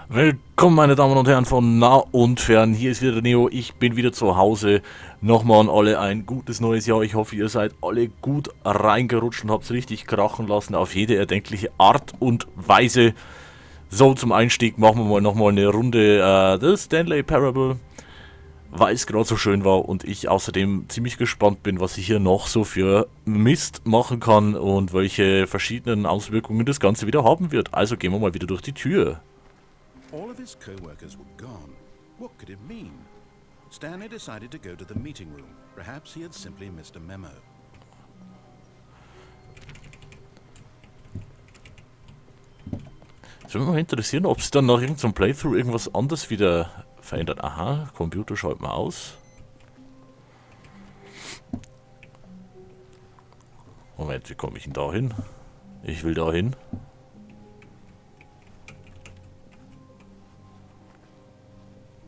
Willkommen meine Damen und Herren von nah und fern, hier ist wieder der Neo, ich bin wieder zu Hause. Nochmal an alle ein gutes neues Jahr, ich hoffe ihr seid alle gut reingerutscht und habt es richtig krachen lassen auf jede erdenkliche Art und Weise. So, zum Einstieg machen wir mal nochmal eine Runde The Stanley Parable, weil es gerade so schön war und ich außerdem ziemlich gespannt bin, was ich hier noch so für Mist machen kann und welche verschiedenen Auswirkungen das Ganze wieder haben wird. Also gehen wir mal wieder durch die Tür. All of his co-workers were gone. What could it mean? Stanley decided to go to the meeting room. Perhaps he had simply missed a memo. Es würde mich mal interessieren, ob es dann nach irgendeinem Playthrough irgendwas anderes wieder verändert. Aha, Computer schalten wir aus. Moment, wie komme ich denn da hin? Ich will da hin.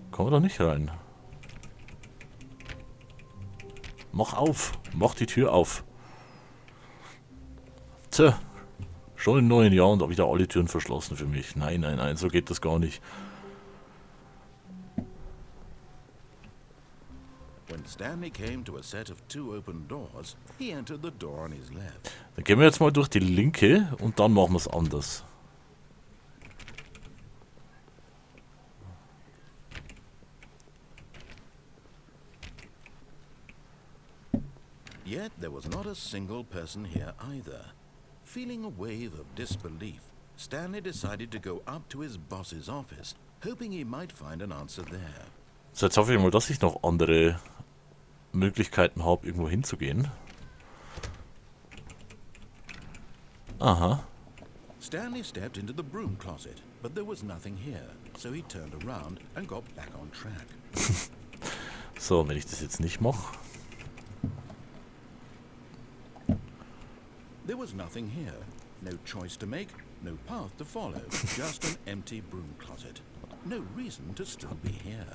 Kommen wir da nicht rein? Mach auf! Mach die Tür auf! Tja, schon im neuen Jahr und da wieder alle Türen verschlossen für mich. Nein, nein, nein, so geht das gar nicht. When Stanley came to a set of two open doors, he entered the door on his left. Dann gehen wir jetzt mal durch die linke und dann machen wir es anders. Yet there was not a single person here either. Feeling a wave of disbelief, Stanley decided to go up to his boss's office, hoping he might find an answer there. So, jetzt hoffe ich mal, dass ich noch andere Möglichkeiten habe, irgendwo hinzugehen. Aha. Stanley stepped into the broom closet, but there was nothing here, so he turned around and got back on track. So, wenn ich das jetzt nicht mache. There was nothing here. No choice to make, no path to follow, just an empty broom closet. No reason to still be here.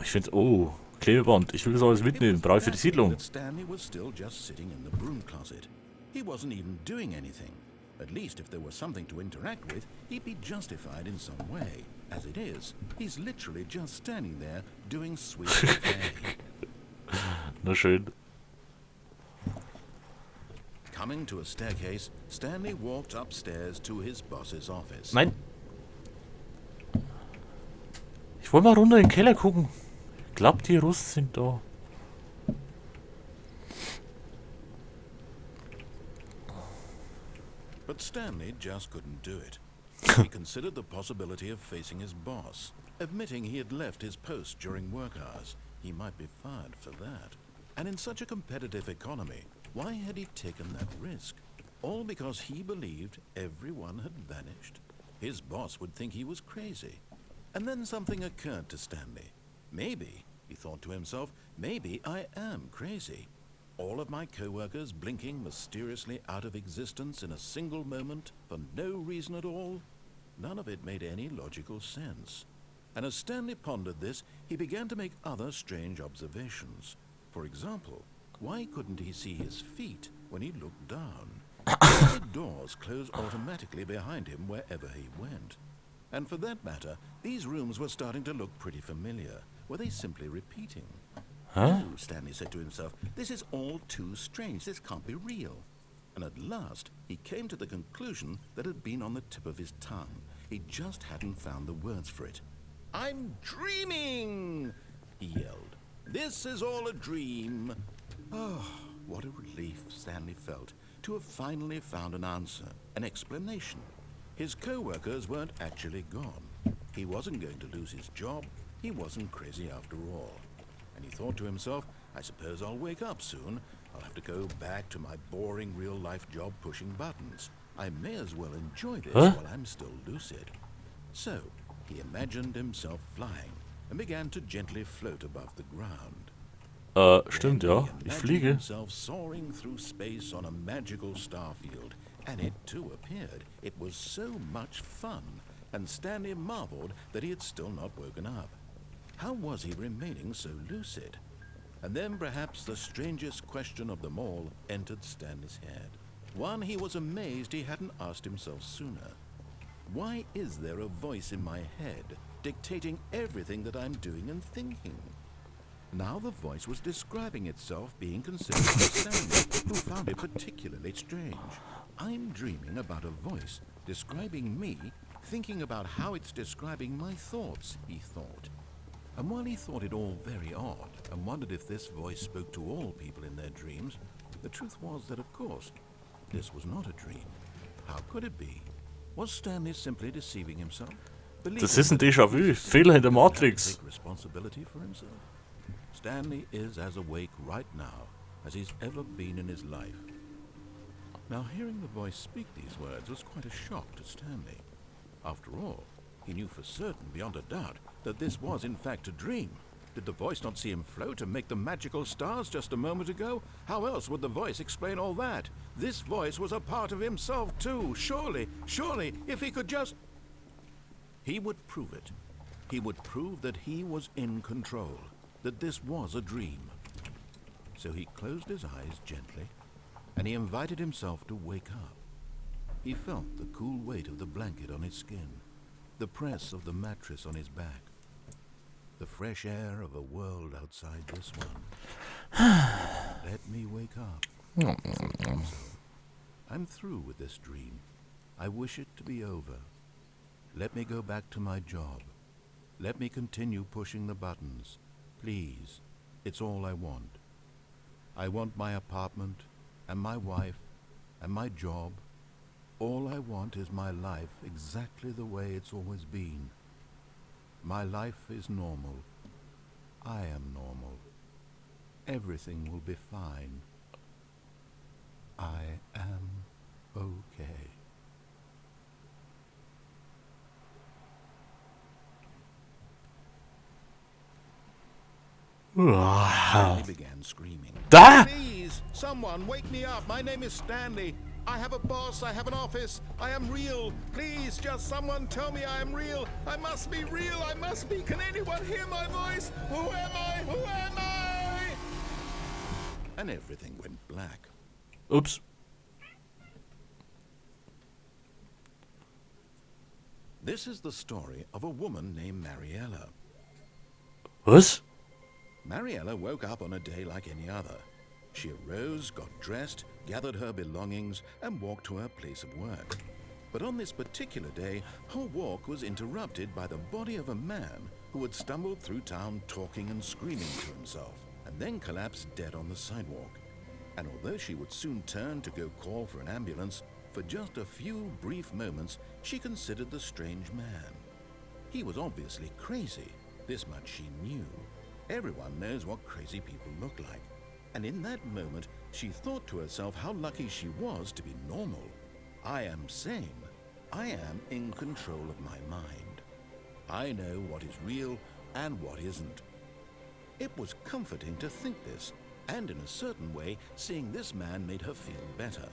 Ich finde, oh, Klebeband. Ich will das alles mitnehmen. Brauche ich für die Siedlung. That Stanley was still just sitting in the broom closet. He wasn't even doing anything. At least if there was something to interact with, he'd be justified in some way. As it is, he's literally just standing there doing sweet buffet. Na schön. Coming to a staircase, Stanley walked upstairs to his boss's office. Nein. Ich wollte mal runter in den Keller gucken. Ich glaube, die Russen sind da. But Stanley just couldn't do it. He considered the possibility of facing his boss, admitting he had left his post during work hours. He might be fired for that. And in such a competitive economy, why had he taken that risk? All because he believed everyone had vanished. His boss would think he was crazy. And then something occurred to Stanley. Maybe, he thought to himself, maybe I am crazy. All of my co-workers blinking mysteriously out of existence in a single moment for no reason at all? None of it made any logical sense. And as Stanley pondered this, he began to make other strange observations. For example, why couldn't he see his feet when he looked down? Why did doors close automatically behind him wherever he went? And for that matter, these rooms were starting to look pretty familiar. Were they simply repeating? Huh? No, Stanley said to himself, this is all too strange. This can't be real. And at last, he came to the conclusion that had been on the tip of his tongue. He just hadn't found the words for it. I'm dreaming, he yelled. This is all a dream. Oh, what a relief Stanley felt to have finally found an answer, an explanation. His co-workers weren't actually gone. He wasn't going to lose his job. He wasn't crazy after all. And he thought to himself, I suppose I'll wake up soon. I'll have to go back to my boring real-life job pushing buttons. I may as well enjoy this while I'm still lucid. So, he imagined himself flying and began to gently float above the ground. Stimmt, Then ja. he Ich imagined fliege. himself soaring through space on a magical starfield, and it too appeared. It was so much fun, and Stanley marveled that he had still not woken up. How was he remaining so lucid? And then perhaps the strangest question of them all entered Stanley's head. One he was amazed he hadn't asked himself sooner. Why is there a voice in my head dictating everything that I'm doing and thinking? Now the voice was describing itself being considered by Stanley, who found it particularly strange. I'm dreaming about a voice describing me, thinking about how it's describing my thoughts, he thought. And while he thought it all very odd and wondered if this voice spoke to all people in their dreams, the truth was that, of course, this was not a dream. How could it be? Was Stanley simply deceiving himself? Das ist ein Déjà-vu. Fehler in der Matrix. Responsibility for himself. Stanley is as awake right now as he's ever been in his life. Now, hearing the voice speak these words was quite a shock to Stanley. After all, he knew for certain, beyond a doubt, that this was in fact a dream. Did the voice not see him float and make the magical stars just a moment ago? How else would the voice explain all that? This voice was a part of himself too. Surely, if he could just... He would prove it. He would prove that he was in control, that this was a dream. So he closed his eyes gently, and he invited himself to wake up. He felt the cool weight of the blanket on his skin, the press of the mattress on his back, the fresh air of a world outside this one. Let me wake up. I'm through with this dream. I wish it to be over. Let me go back to my job. Let me continue pushing the buttons. Please, it's all I want. I want my apartment, and my wife, and my job. All I want is my life exactly the way it's always been. My life is normal. I am normal. Everything will be fine. I am okay. Stanley began screaming. Please, someone wake me up. My name is Stanley. I have a boss. I have an office. I am real. Please, just someone tell me I am real. I must be real. I must be. Can anyone hear my voice? Who am I? Who am I? And everything went black. Oops. This is the story of a woman named Mariella. Was? Mariella woke up on a day like any other. She arose, got dressed, gathered her belongings, and walked to her place of work. But on this particular day, her walk was interrupted by the body of a man who had stumbled through town talking and screaming to himself, and then collapsed dead on the sidewalk. And although she would soon turn to go call for an ambulance, for just a few brief moments, she considered the strange man. He was obviously crazy. This much she knew. Everyone knows what crazy people look like. And in that moment, she thought to herself how lucky she was to be normal. I am sane. I am in control of my mind. I know what is real and what isn't. It was comforting to think this, and in a certain way, seeing this man made her feel better.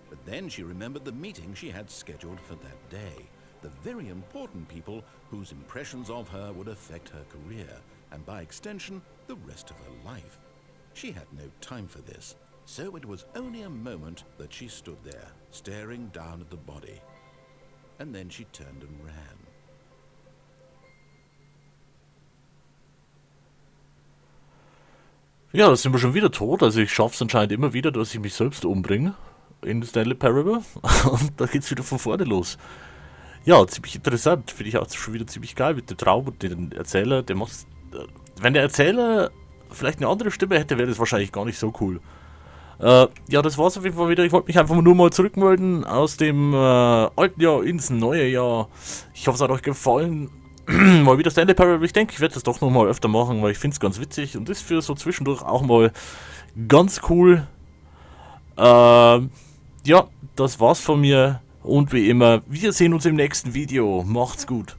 But then she remembered the meeting she had scheduled for that day, the very important people whose impressions of her would affect her career, and by extension, the rest of her life. She had no time for this, so it was only a moment that she stood there, staring down at the body. And then she turned and ran. Ja, da sind wir schon wieder tot. Also ich schaffe es anscheinend immer wieder, dass ich mich selbst umbringe in Stanley Parable. Und da geht's wieder von vorne los. Ja, ziemlich interessant. Finde ich auch schon wieder ziemlich geil mit dem Traum und dem Erzähler. Der macht, wenn der Erzähler vielleicht eine andere Stimme hätte, wäre das wahrscheinlich gar nicht so cool. Ja, das war's auf jeden Fall wieder. Ich wollte mich einfach nur mal zurückmelden aus dem alten Jahr ins neue Jahr. Ich hoffe, es hat euch gefallen. Mal wieder Stanley Parable. Ich denke, ich werde das doch noch mal öfter machen, weil ich finde es ganz witzig und ist für so zwischendurch auch mal ganz cool. Ja, das war's von mir und wie immer, wir sehen uns im nächsten Video. Macht's gut.